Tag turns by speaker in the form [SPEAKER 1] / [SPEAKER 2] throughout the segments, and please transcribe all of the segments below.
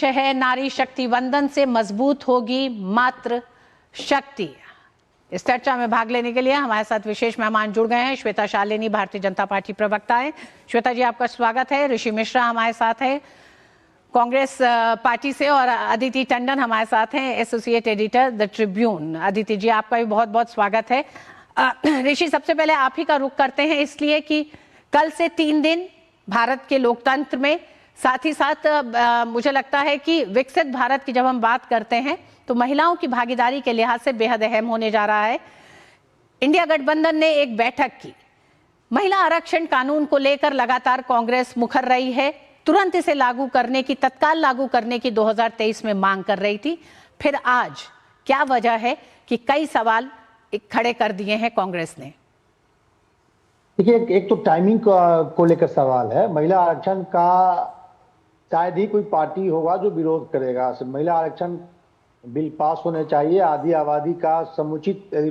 [SPEAKER 1] शीर्ष है नारी शक्ति वंदन से मजबूत होगी मात्र शक्ति। इस चर्चा में भाग लेने के लिए हमारे साथ विशेष मेहमान जुड़ गए हैं। श्वेता शालिनी भारतीय जनता पार्टी प्रवक्ता है। श्वेता जी, आपका स्वागत है। ऋषि मिश्रा हमारे साथ है कांग्रेस पार्टी से, और अदिति टंडन हमारे साथ हैं, associate editor the Tribune. Aditi ji, आपका भी बहुत बहुत स्वागत है। ऋषि, सबसे पहले आप ही का रुख करते हैं, इसलिए कि कल से 3 दिन भारत के लोकतंत्र में, साथ ही साथ मुझे लगता है कि विकसित भारत की जब हम बात करते हैं तो महिलाओं की भागीदारी के लिहाज से बेहद अहम होने जा रहा है। इंडिया गठबंधन ने एक बैठक की, महिला आरक्षण कानून को लेकर लगातार कांग्रेस मुखर रही है, तुरंत इसे लागू करने की, तत्काल लागू करने की 2023 में मांग कर रही थी। फिर आज क्या वजह है कि कई सवाल खड़े कर दिए हैं कांग्रेस ने?
[SPEAKER 2] देखिए, एक तो टाइमिंग को लेकर सवाल है। महिला आरक्षण का शायद ही कोई पार्टी होगा जो विरोध करेगा। महिला आरक्षण बिल पास होने चाहिए। आधी आबादी का समुचित, यदि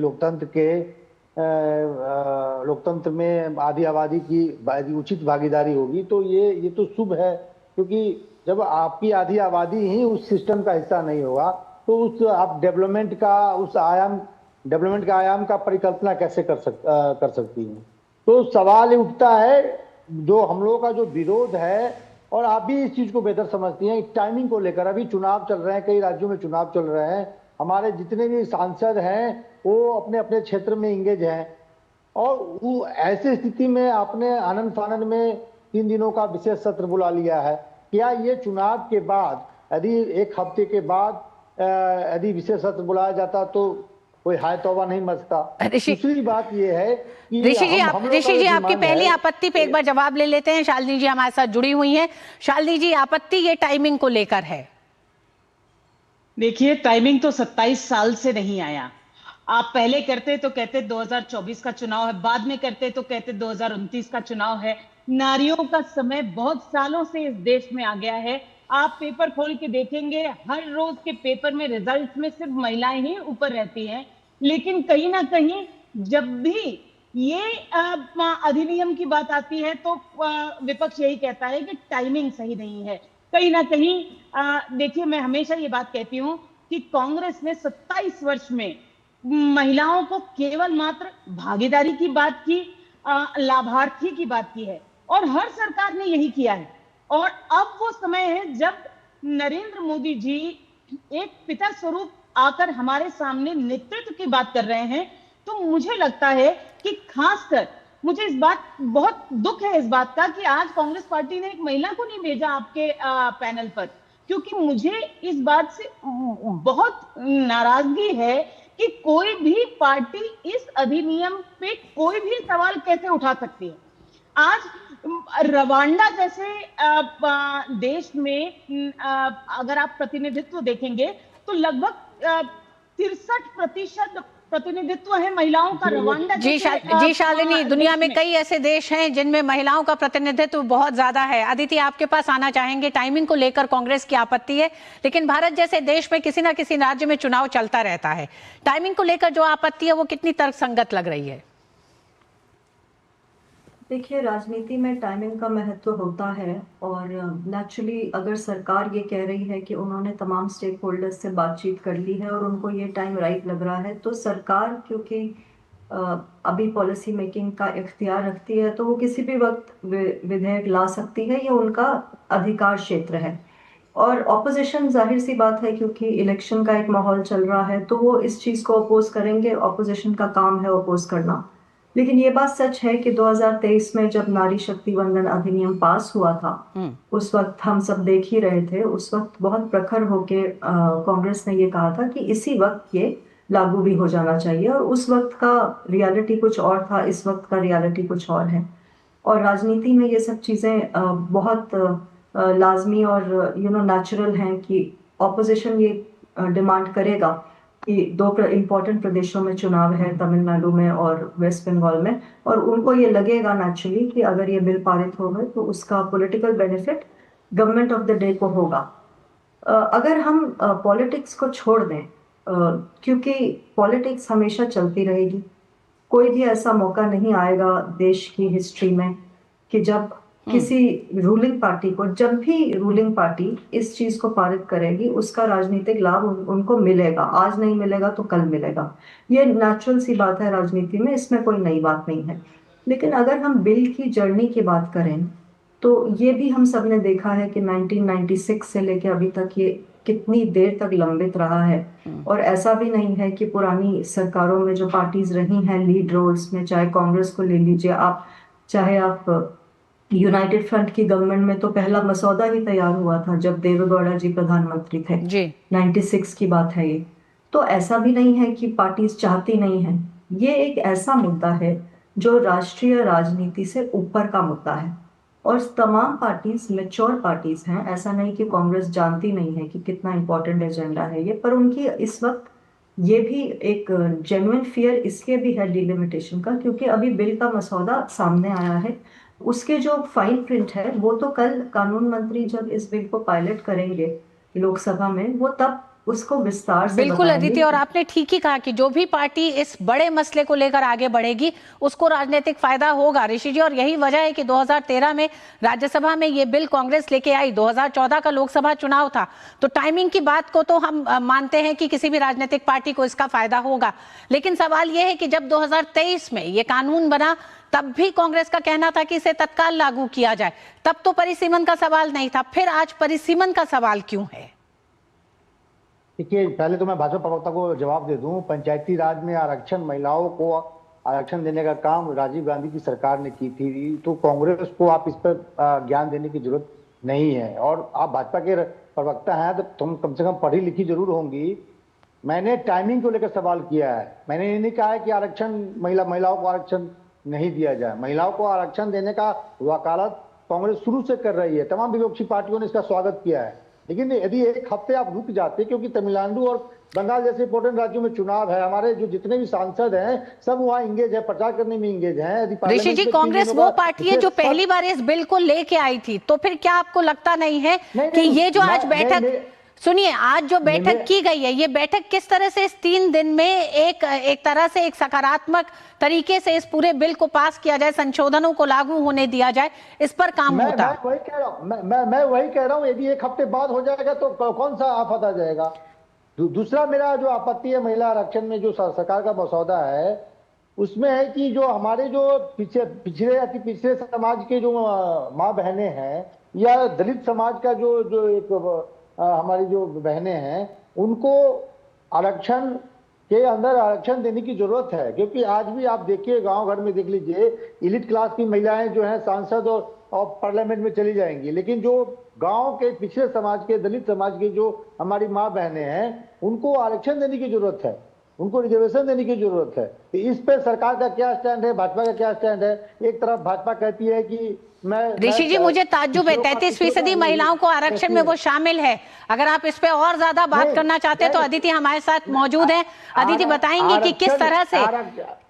[SPEAKER 2] लोकतंत्र में आधी आबादी की उचित भागीदारी होगी तो ये तो शुभ है, क्योंकि जब आपकी आधी आबादी ही उस सिस्टम का हिस्सा नहीं होगा तो उस आप डेवलपमेंट का आयाम का परिकल्पना कैसे कर सकती हैं। तो सवाल उठता है, जो हम लोगों का जो विरोध है, और आप भी इस चीज को बेहतर समझती हैं, टाइमिंग को लेकर। अभी चुनाव चल रहे हैं, कई राज्यों में चुनाव चल रहे हैं, हमारे जितने भी सांसद हैं वो अपने अपने क्षेत्र में इंगेज हैं, और वो ऐसी स्थिति में आपने आनंद फानंद में 3 दिनों का विशेष सत्र बुला लिया है। क्या ये चुनाव के बाद, यदि 1 हफ्ते के बाद यदि विशेष सत्र बुलाया जाता तो कोई हाय तौबा नहीं मचता। दूसरी बात ये है कि
[SPEAKER 1] ऋषि जी, आपकी पहली आपत्ति पे एक बार जवाब ले लेते हैं। शालिनी जी हमारे साथ जुड़ी हुई हैं। शालिनी जी, आपत्ति ये टाइमिंग को लेकर है।
[SPEAKER 3] देखिए, टाइमिंग तो 27 साल से नहीं आया। आप पहले करते तो कहते 2024 का चुनाव है, बाद में करते तो कहते 2029 का चुनाव है। नारियों का समय बहुत सालों से इस देश में आ गया है। आप पेपर खोल के देखेंगे, हर रोज के पेपर में रिजल्ट में सिर्फ महिलाएं ही ऊपर रहती हैं। लेकिन कहीं ना कहीं जब भी ये अधिनियम की बात आती है तो विपक्ष यही कहता है कि टाइमिंग सही नहीं है। कहीं ना कहीं देखिए, मैं हमेशा ये बात कहती हूँ कि कांग्रेस ने 27 वर्ष में महिलाओं को केवल मात्र भागीदारी की बात की, लाभार्थी की बात की है, और हर सरकार ने यही किया है। और अब वो समय है जब नरेंद्र मोदी जी एक पिता स्वरूप आकर हमारे सामने नेतृत्व की बात कर रहे हैं। तो मुझे लगता है कि खासकर मुझे इस बात बहुत दुख है इस बात का कि आज कांग्रेस पार्टी ने एक महिला को नहीं भेजा आपके पैनल पर, क्योंकि मुझे इस बात से बहुत नाराजगी है कि कोई भी पार्टी इस अधिनियम पे कोई भी सवाल कैसे उठा सकती है। आज रवांडा जैसे देश में अगर आप प्रतिनिधित्व देखेंगे तो लगभग 63% प्रतिनिधित्व है महिलाओं का रवांडा।
[SPEAKER 1] जी शालिनी, दुनिया में कई ऐसे देश हैं जिनमें महिलाओं का प्रतिनिधित्व बहुत ज्यादा है। अदिति, आपके पास आना चाहेंगे। टाइमिंग को लेकर कांग्रेस की आपत्ति है, लेकिन भारत जैसे देश में किसी ना किसी राज्य में चुनाव चलता रहता है। टाइमिंग को लेकर जो आपत्ति है वो कितनी तर्कसंगत लग रही है?
[SPEAKER 4] देखिए, राजनीति में टाइमिंग का महत्व होता है, और नेचुरली अगर सरकार ये कह रही है कि उन्होंने तमाम स्टेक होल्डर्स से बातचीत कर ली है और उनको ये टाइम राइट लग रहा है, तो सरकार क्योंकि अभी पॉलिसी मेकिंग का इख्तियार रखती है तो वो किसी भी वक्त विधेयक ला सकती है, ये उनका अधिकार क्षेत्र है। और ऑपोजिशन, जाहिर सी बात है, क्योंकि इलेक्शन का एक माहौल चल रहा है तो वो इस चीज़ को अपोज करेंगे। ऑपोजिशन का काम है अपोज करना। लेकिन ये बात सच है कि 2023 में जब नारी शक्ति वंदन अधिनियम पास हुआ था, उस वक्त हम सब देख ही रहे थे, उस वक्त बहुत प्रखर होके कांग्रेस ने ये कहा था कि इसी वक्त ये लागू भी हो जाना चाहिए। और उस वक्त का रियलिटी कुछ और था, इस वक्त का रियलिटी कुछ और है। और राजनीति में ये सब चीज़ें बहुत लाजमी और नेचुरल हैं कि ऑपोजिशन ये डिमांड करेगा कि 2 इम्पोर्टेंट प्रदेशों में चुनाव है, तमिलनाडु में और वेस्ट बंगाल में, और उनको ये लगेगा नेचुरली कि अगर ये बिल पारित हो गए तो उसका political benefit government of the day को होगा। अगर हम पॉलिटिक्स को छोड़ दें, क्योंकि पॉलिटिक्स हमेशा चलती रहेगी, कोई भी ऐसा मौका नहीं आएगा देश की हिस्ट्री में कि जब किसी रूलिंग पार्टी को, जब भी रूलिंग पार्टी इस चीज को पारित करेगी उसका राजनीतिक लाभ उनको मिलेगा। आज नहीं मिलेगा तो कल मिलेगा। ये नेचुरल सी बात है राजनीति में, इसमें कोई नई बात नहीं है। लेकिन अगर हम बिल की जर्नी की बात करें तो ये भी हम सब ने देखा है कि 1996 से लेकर अभी तक ये कितनी देर तक लंबित रहा है। और ऐसा भी नहीं है कि पुरानी सरकारों में जो पार्टीज रही हैं लीड रोल्स में, चाहे कांग्रेस को ले लीजिए आप, चाहे आप यूनाइटेड फ्रंट की गवर्नमेंट में, तो पहला मसौदा ही तैयार हुआ था जब देवेगौड़ा जी प्रधानमंत्री थे।
[SPEAKER 1] जी
[SPEAKER 4] 96 की बात है ये। तो ऐसा भी नहीं है कि पार्टीज चाहती नहीं है। ये एक ऐसा मुद्दा है जो राष्ट्रीय राजनीति से ऊपर का मुद्दा है और तमाम पार्टीज मैच्योर पार्टीज हैं। ऐसा नहीं कि कांग्रेस जानती नहीं है कि कितना इंपॉर्टेंट एजेंडा है ये, पर उनकी इस वक्त ये भी एक जेन्युइन फियर इसलिए भी है डिलिमिटेशन का, क्योंकि अभी बिल का मसौदा सामने आया है। उसके जो फाइन प्रिंट है वो तो कल कानून मंत्री जब इस बिल को पायलट करेंगे लोकसभा में, वो तब उसको विस्तार से
[SPEAKER 1] बिल्कुल
[SPEAKER 4] बताएंगे।
[SPEAKER 1] अदिति, और आपने ठीक ही कहा कि जो भी पार्टी इस बड़े मसले को लेकर आगे बढ़ेगी उसको राजनीतिक फायदा होगा, ऋषि जी। और यही वजह है कि 2013 में राज्यसभा में ये बिल कांग्रेस लेके आई, 2014 का लोकसभा चुनाव था, तो टाइमिंग की बात को तो हम मानते हैं कि किसी भी राजनीतिक पार्टी को इसका फायदा होगा। लेकिन सवाल यह है कि जब 2023 में ये कानून बना तब भी कांग्रेस का कहना था कि इसे तत्काल लागू किया जाए, तब तो परिसीमन का सवाल नहीं था, फिर आज परिसीमन का सवाल क्यों है?
[SPEAKER 2] देखिए, पहले तो मैं भाजपा प्रवक्ता को जवाब दे दूं। पंचायती राज में आरक्षण, महिलाओं को आरक्षण देने का काम राजीव गांधी की सरकार ने की थी, तो कांग्रेस को आप इस पर ज्ञान देने की जरूरत नहीं है। और आप भाजपा के प्रवक्ता हैं तो तुम कम से कम पढ़ी लिखी जरूर होंगी। मैंने टाइमिंग को लेकर सवाल किया है। मैंने ये नहीं कहा है कि आरक्षण महिलाओं को आरक्षण नहीं दिया जाए। महिलाओं को आरक्षण देने का वकालत कांग्रेस शुरू से कर रही है। तमाम विपक्षी पार्टियों ने इसका स्वागत किया है। लेकिन यदि एक हफ्ते आप रुक जाते, क्योंकि तमिलनाडु और बंगाल जैसे इंपॉर्टेंट राज्यों में चुनाव है, हमारे जो जितने भी सांसद हैं सब वहाँ इंगेज है, प्रचार करने में इंगेज हैं।
[SPEAKER 1] ऋषि जी, कांग्रेस वो पार्टी है जो पहली बार इस बिल को लेके आई थी, तो फिर क्या आपको लगता नहीं है कि ये जो आज बैठक, सुनिए, आज जो बैठक की गई है, ये बैठक किस तरह से इस 3 दिन में एक तरह से एक सकारात्मक तरीके से इस पूरे बिल को पास किया जाए, संशोधनों को लागू होने दिया जाए, इस पर काम होता?
[SPEAKER 2] मैं वही कह रहा हूँ, यदि एक हफ्ते बाद हो जाएगा तो कौन सा आफत आ जाएगा। दूसरा मेरा जो आपत्ति है महिला आरक्षण में, जो सरकार का मसौदा है, उसमें है कि जो हमारे जो पिछड़े अति पिछड़े समाज के जो माँ बहनें हैं, या दलित समाज का जो एक हमारी जो बहनें हैं, उनको आरक्षण के अंदर आरक्षण देने की जरूरत है। क्योंकि आज भी आप देखिए, गांव घर में देख लीजिए, एलिट क्लास की महिलाएं जो हैं सांसद और पार्लियामेंट में चली जाएंगी, लेकिन जो गांव के पिछड़े समाज के, दलित समाज के जो हमारी माँ बहनें हैं, उनको आरक्षण देने की जरूरत है, उनको रिजर्वेशन देने की जरूरत है। तो इस पे सरकार का क्या स्टैंड है, भाजपा का क्या स्टैंड है? एक तरफ भाजपा कहती है कि
[SPEAKER 1] ऋषि जी, मुझे ताज्जुब है, 33% महिलाओं को आरक्षण में वो शामिल है। अगर आप इस पे और ज्यादा बात करना चाहते हैं तो अदिति हमारे साथ मौजूद है। अदिति बताएंगी कि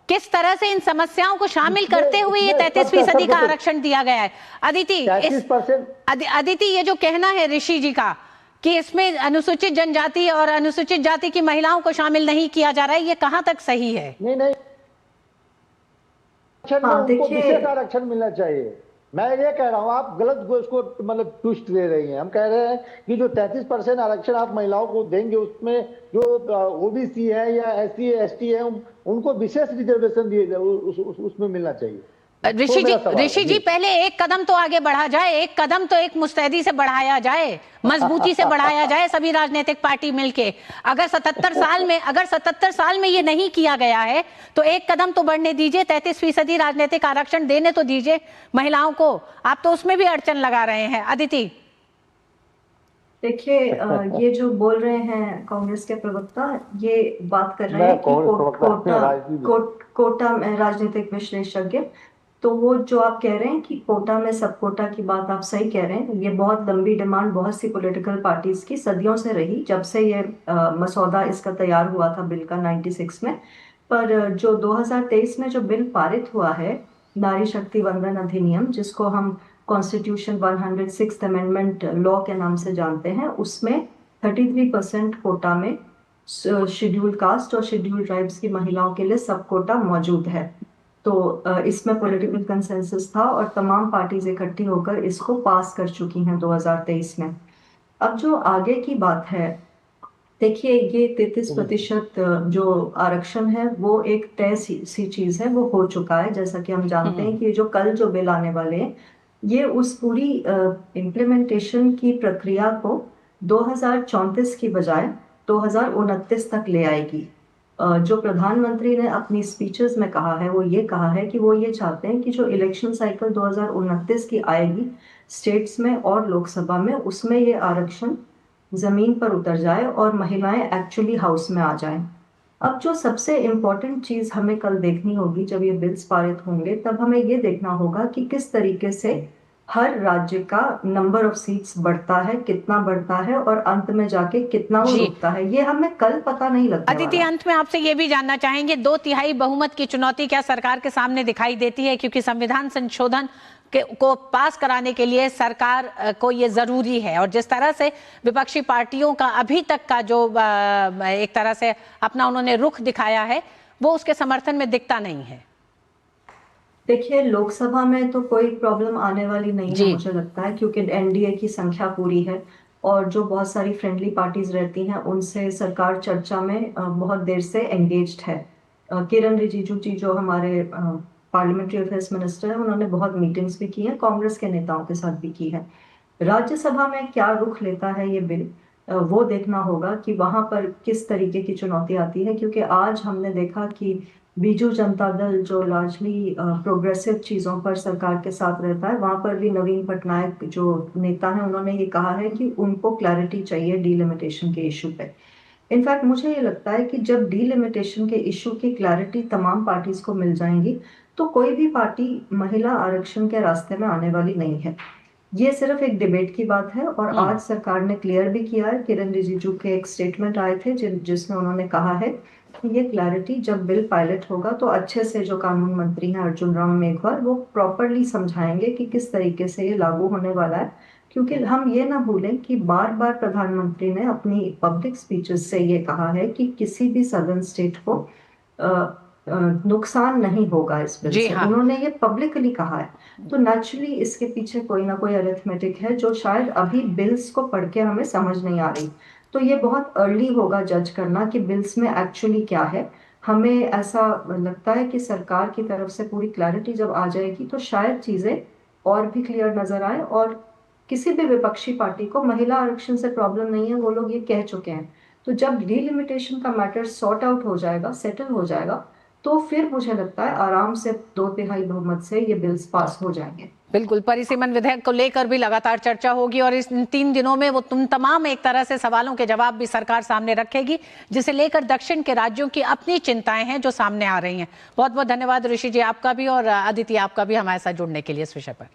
[SPEAKER 1] किस तरह से इन समस्याओं को शामिल करते हुए ये 33% का आरक्षण दिया गया है। अदिति, ये जो कहना है ऋषि जी का कि इसमें अनुसूचित जनजाति और अनुसूचित जाति की महिलाओं को शामिल नहीं किया जा रहा है, ये कहां तक सही है?
[SPEAKER 2] नहीं, उनको विशेष आरक्षण मिलना चाहिए। मैं ये कह रहा हूँ, आप गलत उसको मतलब ट्विस्ट दे रही हैं। हम कह रहे हैं कि जो 33% आरक्षण आप महिलाओं को देंगे, उसमें जो ओबीसी है या SC ST है, उनको विशेष रिजर्वेशन दिए जाए, उसमें मिलना चाहिए।
[SPEAKER 1] ऋषि जी, पहले एक कदम तो आगे बढ़ा जाए, एक कदम तो एक मुस्तैदी से बढ़ाया जाए, मजबूती से बढ़ाया जाए, सभी राजनीतिक पार्टी मिलके। अगर 77 साल में ये नहीं किया गया है तो एक कदम तो बढ़ने दीजिए, 33% राजनीतिक आरक्षण देने तो दीजिए महिलाओं को। आप तो उसमें भी अड़चन लगा रहे हैं। अदिति,
[SPEAKER 4] देखिए, ये जो बोल रहे हैं कांग्रेस के प्रवक्ता, ये बात कर रहे हैं कि कोटा में राजनीतिक विशेषज्ञ, तो वो जो आप कह रहे हैं कि कोटा में सब कोटा की बात आप सही कह रहे हैं। ये बहुत लंबी डिमांड बहुत सी पॉलिटिकल पार्टीज की सदियों से रही, जब से ये मसौदा इसका तैयार हुआ था बिल का 96 में। पर जो 2023 में जो बिल पारित हुआ है, नारी शक्ति वंदन अधिनियम, जिसको हम कॉन्स्टिट्यूशन 106th अमेंडमेंट लॉ के नाम से जानते हैं, उसमें 33% कोटा में शेड्यूल्ड कास्ट और शेड्यूल्ड ट्राइब्स की महिलाओं के लिए सब कोटा मौजूद है। तो इसमें पॉलिटिकल कंसेंसस था और तमाम पार्टीज इकट्ठी होकर इसको पास कर चुकी हैं 2023 में। अब जो आगे की बात है, देखिए ये 33% जो आरक्षण है वो एक तय सी चीज है, वो हो चुका है। जैसा कि हम जानते हैं कि जो कल जो बिल आने वाले हैं ये उस पूरी इम्प्लीमेंटेशन की प्रक्रिया को 2034 की बजाय 2029 तक ले आएगी। जो प्रधानमंत्री ने अपनी स्पीचेस में कहा है वो ये कहा है कि वो ये चाहते हैं कि जो इलेक्शन साइकिल 2029 की आएगी स्टेट्स में और लोकसभा में, उसमें ये आरक्षण जमीन पर उतर जाए और महिलाएं एक्चुअली हाउस में आ जाएं। अब जो सबसे इम्पोर्टेंट चीज हमें कल देखनी होगी जब ये बिल्स पारित होंगे, तब हमें ये देखना होगा कि किस तरीके से हर राज्य का नंबर ऑफ सीट्स बढ़ता है, कितना बढ़ता है और अंत में जाके कितना वो रुकता है, ये हमें कल पता नहीं लगने
[SPEAKER 1] अदिति,
[SPEAKER 4] वाला।
[SPEAKER 1] अंत में आपसे ये भी जानना चाहेंगे, 2/3 बहुमत की चुनौती क्या सरकार के सामने दिखाई देती है? क्योंकि संविधान संशोधन को पास कराने के लिए सरकार को ये जरूरी है, और जिस तरह से विपक्षी पार्टियों का अभी तक का जो एक तरह से अपना उन्होंने रुख दिखाया है वो उसके समर्थन में दिखता नहीं है।
[SPEAKER 4] देखिए लोकसभा में तो कोई प्रॉब्लम आने वाली नहीं है मुझे लगता है, क्योंकि एनडीए की संख्या पूरी है और जो बहुत सारी फ्रेंडली पार्टीज रहती हैं उनसे सरकार चर्चा में बहुत देर से एंगेज्ड है। किरण रिजिजू जी जो हमारे पार्लियामेंट्री अफेयर्स मिनिस्टर है, उन्होंने बहुत मीटिंग्स भी की हैं, कांग्रेस के नेताओं के साथ भी की है। राज्यसभा में क्या रुख लेता है ये बिल, वो देखना होगा कि वहां पर किस तरीके की चुनौती आती है, क्योंकि आज हमने देखा कि बीजू जनता दल जो लार्जली प्रोग्रेसिव चीजों पर सरकार के साथ रहता है, वहां पर भी नवीन पटनायक जो नेता है उन्होंने ये कहा है कि उनको क्लैरिटी चाहिए डीलिमिटेशन के इशू पे। इनफैक्ट मुझे ये लगता है कि जब डीलिमिटेशन के इशू की क्लैरिटी तमाम पार्टीज को मिल जाएंगी तो कोई भी पार्टी महिला आरक्षण के रास्ते में आने वाली नहीं है। ये सिर्फ एक डिबेट की बात है और आज सरकार ने क्लियर भी किया है। किरण रिजिजू के एक स्टेटमेंट आए थे जिसमें उन्होंने कहा है कि ये क्लैरिटी जब बिल पायलट होगा तो अच्छे से जो कानून मंत्री हैं अर्जुन राम मेघवाल वो प्रॉपरली समझाएंगे कि किस तरीके से ये लागू होने वाला है। क्योंकि हम ये ना भूलें कि बार बार प्रधानमंत्री ने अपनी पब्लिक स्पीचेस से ये कहा है कि किसी भी सदर्न स्टेट को नुकसान नहीं होगा इस बिल से। उन्होंने ये पब्लिकली कहा है। तो नेचुरली इसके पीछे कोई ना कोई अरिथमेटिक है जो शायद अभी बिल्स को पढ़ के हमें समझ नहीं आ रही। तो ये बहुत अर्ली होगा जज करना कि बिल्स में एक्चुअली क्या है। हमें ऐसा लगता है कि सरकार की तरफ से पूरी क्लैरिटी जब आ जाएगी तो शायद चीजें और भी क्लियर नजर आए, और किसी भी विपक्षी पार्टी को महिला आरक्षण से प्रॉब्लम नहीं है, वो लोग ये कह चुके हैं। तो जब डीलिमिटेशन का मैटर सॉर्ट आउट हो जाएगा, सेटल हो जाएगा, तो फिर मुझे लगता है आराम से 2/3 बहुमत से ये बिल्स पास हो जाएंगे।
[SPEAKER 1] बिल्कुल, परिसीमन विधेयक को लेकर भी लगातार चर्चा होगी और इस 3 दिनों में वो तुम तमाम एक तरह से सवालों के जवाब भी सरकार सामने रखेगी, जिसे लेकर दक्षिण के राज्यों की अपनी चिंताएं हैं जो सामने आ रही हैं। बहुत बहुत धन्यवाद ऋषि जी आपका भी और अदिति आपका भी हमारे साथ जुड़ने के लिए इस विषय पर।